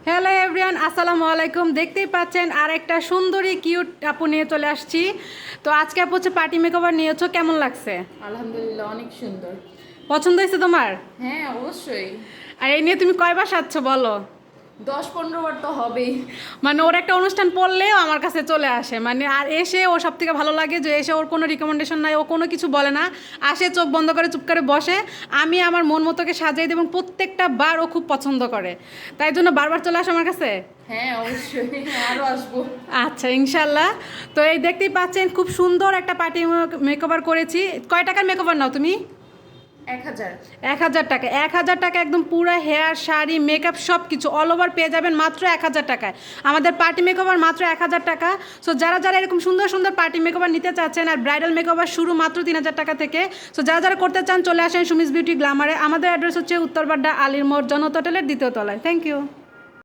Hello everyone, আসসালামু আলাইকুম। দেখতেই পাচ্ছেন আর একটা সুন্দরী কিউট আপু নিয়ে চলে আসছি। তো আজকে আপু হচ্ছে পার্টি মেকওভার নিয়েছো, কেমন লাগছে? আলহামদুলিল্লাহ, অনেক সুন্দর। পছন্দ হয়েছে তোমার? হ্যাঁ, অবশ্যই। আর এই নিয়ে তুমি কয়বার সাজছো বলো? 10-15 বার তো হবেই। মানে ওর একটা অনুষ্ঠান পড়লেও আমার কাছে চলে আসে, মানে আর এসে ও সব থেকে ভালো লাগে যে এসে ওর কোনো রিকমেন্ডেশন নাই, ও কোনো কিছু বলে না, আসে চোখ বন্ধ করে চুপ করে বসে, আমি আমার মন মতোকে সাজাই দিই এবং প্রত্যেকটা বার ও খুব পছন্দ করে, তাই জন্য বারবার চলে আসে আমার কাছে। হ্যাঁ, অবশ্যই, আরো আসবো। আচ্ছা, ইনশাল্লাহ। তো এই দেখতেই পাচ্ছেন খুব সুন্দর একটা পার্টি মেকওভার করেছি। কয় টাকার মেকওভার নাও তুমি? 1000। 1000 টাকা। 1000 টাকা একদম পুরো হেয়ার, শাড়ি, মেকআপ সব কিছু অল ওভার পেয়ে যাবেন মাত্র 1000 টাকায়। আমাদের পার্টি মেকওভার মাত্র 1000 টাকা। সো যারা যারা এরকম সুন্দর সুন্দর পার্টি মেকওভার নিতে চাচ্ছেন, আর ব্রাইডাল মেকওভার শুরু মাত্র 3000 টাকা থেকে। সো যারা যারা করতে চান চলে আসেন সুমিস বিউটি গ্ল্যামারে। আমাদের অ্যাড্রেস হচ্ছে উত্তরবাড্ডা আলির মোড়, জনতা হোটেলের দ্বিতীয় তলায়। Thank you.